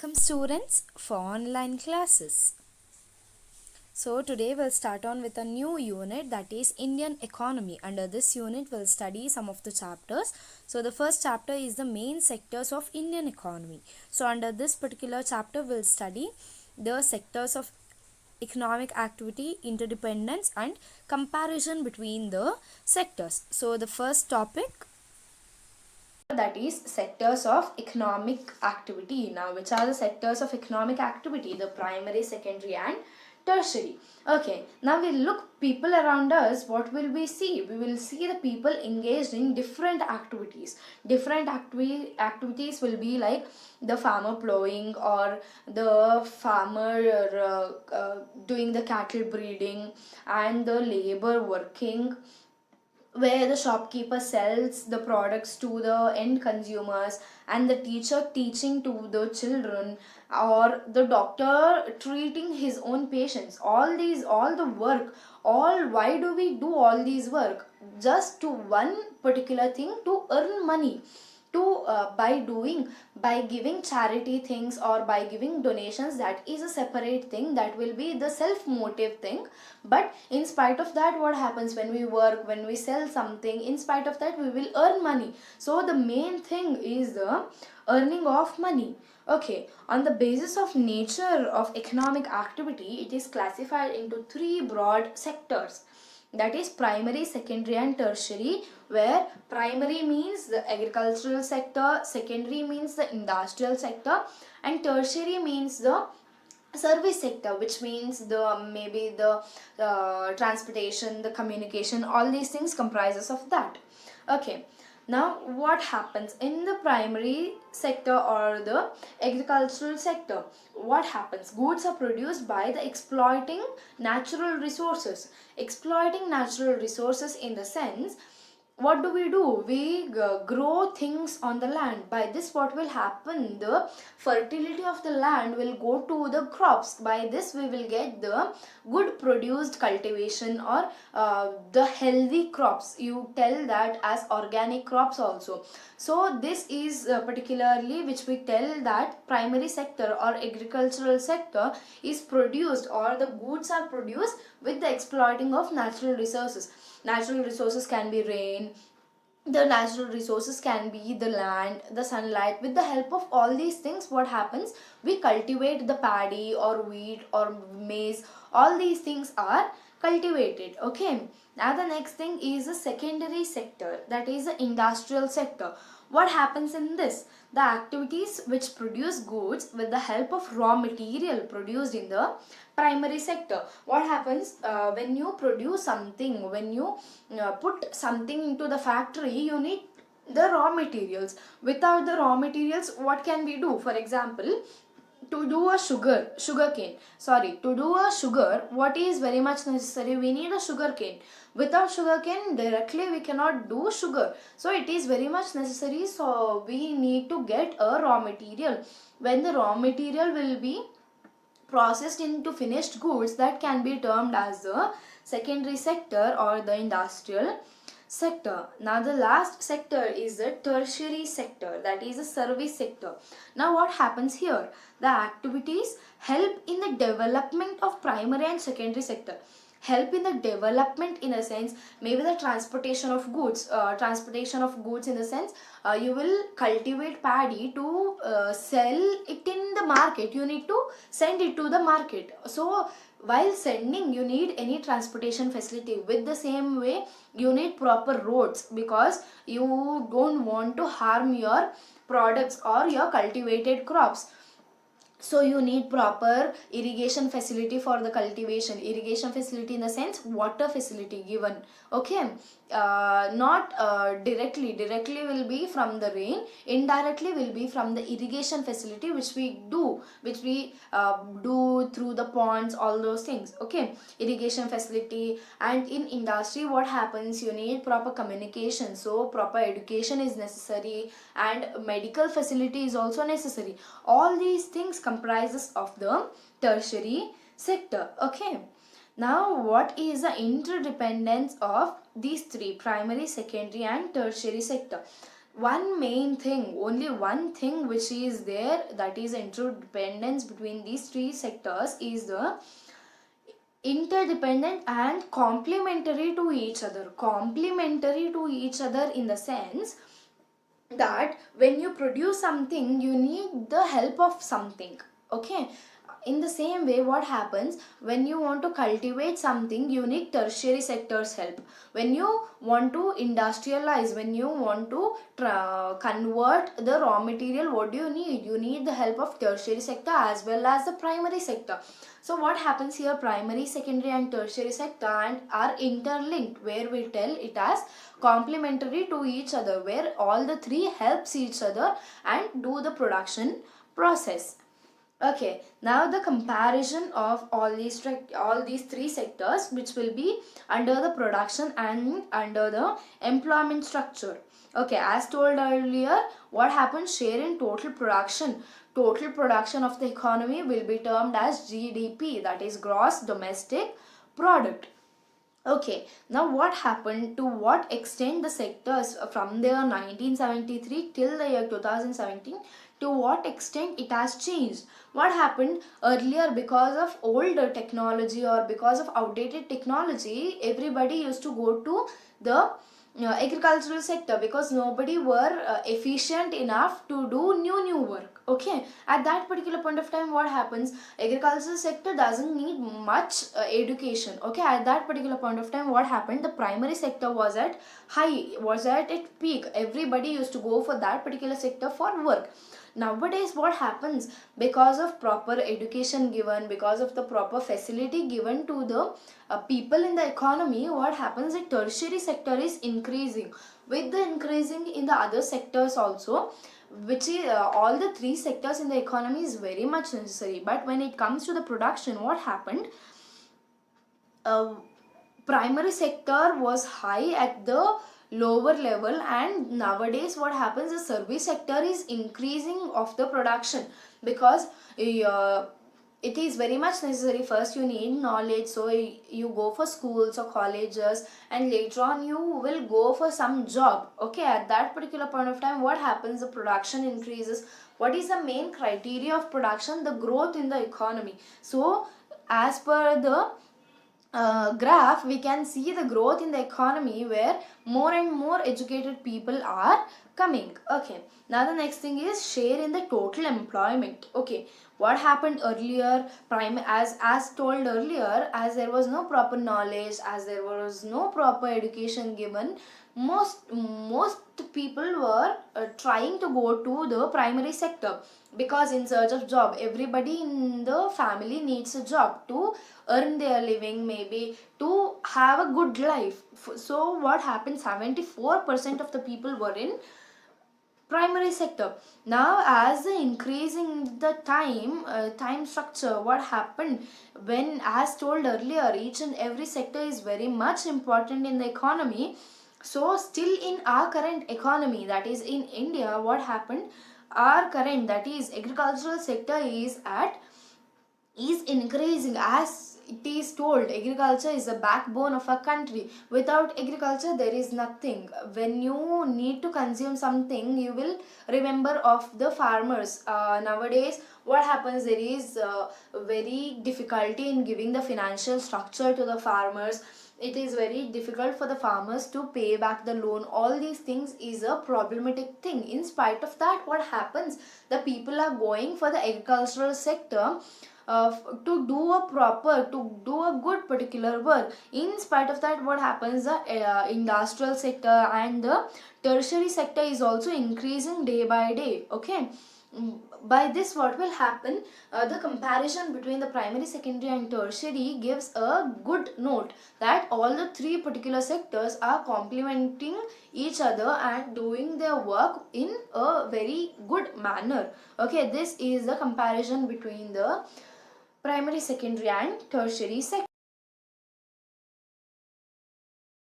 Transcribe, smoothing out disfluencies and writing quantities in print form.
Welcome students for online classes. So today we'll start on with a new unit, that is Indian economy. Under this unit we'll study some of the chapters. So the first chapter is the main sectors of Indian economy. So under this particular chapter we'll study the sectors of economic activity, interdependence and comparison between the sectors. So the first topic, that is sectors of economic activity. Now which are the sectors of economic activity? The primary, secondary and tertiary. Okay, now we look people around us. What will we see? We will see the people engaged in different activities. Different activities will be like the farmer plowing, or the farmer doing the cattle breeding, and the labor working, where the shopkeeper sells the products to the end consumers, and the teacher teaching to the children, or the doctor treating his own patients. All the work, all why do we do all these work? Just to one particular thing, to earn money, to by giving charity things or by giving donations. That is a separate thing, that will be the self motive thing. But in spite of that, what happens when we work, when we sell something, in spite of that we will earn money. So the main thing is the earning of money. Okay, on the basis of nature of economic activity, it is classified into three broad sectors, that is primary, secondary and tertiary, where primary means the agricultural sector, secondary means the industrial sector, and tertiary means the service sector, which means the maybe the transportation, the communication, all these things comprises of that. Okay, now what happens in the primary sector or the agricultural sector? What happens? Goods are produced by the exploiting natural resources. Exploiting natural resources in the sense, what do? We grow things on the land. By this, what will happen? The fertility of the land will go to the crops. By this, we will get the good produced cultivation, or the healthy crops. You tell that as organic crops also. So this is particularly which we tell that primary sector or agricultural sector is produced, or the goods are produced with the exploiting of natural resources. Natural resources can be rain, the natural resources can be the land, the sunlight. With the help of all these things, what happens? We cultivate the paddy or wheat or maize. All these things are cultivated. Okay, now the next thing is the secondary sector, that is the industrial sector. What happens in this? The activities which produce goods with the help of raw material produced in the primary sector. What happens when you produce something, when you put something into the factory, you need the raw materials. Without the raw materials, what can we do? For example, to do a to do a sugar, what is very much necessary? We need a sugar cane. Without sugar cane, directly we cannot do sugar. So it is very much necessary. So we need to get a raw material. When the raw material will be processed into finished goods, that can be termed as the secondary sector or the industrial sector. Now the last sector is the tertiary sector, that is the service sector. Now what happens here? The activities help in the development of primary and secondary sector. Help in the development in a sense, maybe the transportation of goods. Transportation of goods in the sense, you will cultivate paddy to sell it in the market. You need to send it to the market. So while sending, you need any transportation facility. With the same way, you need proper roads, because you don't want to harm your products or your cultivated crops. So you need proper irrigation facility for the cultivation. Irrigation facility in the sense, water facility given. Okay, not directly will be from the rain, indirectly will be from the irrigation facility, which we do through the ponds, all those things. Okay, irrigation facility. And in industry, what happens? You need proper communication, so proper education is necessary, and medical facility is also necessary. All these things comprises of the tertiary sector. Okay, now what is the interdependence of these three, primary, secondary and tertiary sector? one main thing, only one thing which is there, that is interdependence between these three sectors, is the interdependent and complementary to each other. Complementary to each other in the sense that when you produce something, you need the help of something. Okay, in the same way, what happens when you want to cultivate something, you need tertiary sector's help. When you want to industrialize, when you want to convert the raw material, what do you need? You need the help of tertiary sector as well as the primary sector. So what happens here, primary, secondary and tertiary sector and are interlinked, where we tell it as complementary to each other, where all the three helps each other and do the production process. Okay, now the comparison of all these three sectors, which will be under the production and under the employment structure. Okay, as told earlier, what happens, share in total production. Total production of the economy will be termed as GDP, that is gross domestic product. Okay, now what happened, to what extent the sectors from the 1973 till the year 2017, to what extent it has changed. What happened earlier, because of old technology or because of outdated technology, everybody used to go to the agricultural sector because nobody were efficient enough to do new work. Okay, at that particular point of time, what happens, agricultural sector doesn't need much education. Okay, at that particular point of time, what happened, the primary sector was at its peak. Everybody used to go for that particular sector for work. Nowadays, what happens, because of proper education given, because of the proper facility given to the people in the economy, what happens, the tertiary sector is increasing. With the increasing in the other sectors also, which is all the three sectors in the economy is very much necessary. But when it comes to the production, what happened, primary sector was high at the lower level, and nowadays what happens, the service sector is increasing of the production, because it is very much necessary. First you need knowledge, so you go for schools or colleges, and later on you will go for some job. Okay, at that particular point of time, what happens, the production increases. What is the main criteria of production? The growth in the economy. So as per the graph, we can see the growth in the economy, where more and more educated people are coming. Okay, now the next thing is share in the total employment. Okay, what happened earlier, as told earlier, as there was no proper knowledge, as there was no proper education given, most people were trying to go to the primary sector, because in search of job, everybody in the family needs a job to earn their living, maybe to have a good life. So what happened, 74% of the people were in primary sector. Now as the increasing the time structure, what happened, when, as told earlier, each and every sector is very much important in the economy. So still in our current economy, that is in India, what happened, our current, that is agricultural sector is increasing. As it is told, agriculture is the backbone of a country. Without agriculture, there is nothing. When you need to consume something, you will remember of the farmers. Nowadays, what happens, there is very difficulty in giving the financial structure to the farmers. It is very difficult for the farmers to pay back the loan. All these things is a problematic thing. In spite of that, what happens, the people are going for the agricultural sector to do a good particular work. In spite of that, what happens, the industrial sector and the tertiary sector is also increasing day by day. Okay, by this, what will happen, the comparison between the primary, secondary and tertiary gives a good note that all the three particular sectors are complementing each other and doing their work in a very good manner. Okay, this is the comparison between the primary, secondary and tertiary sector.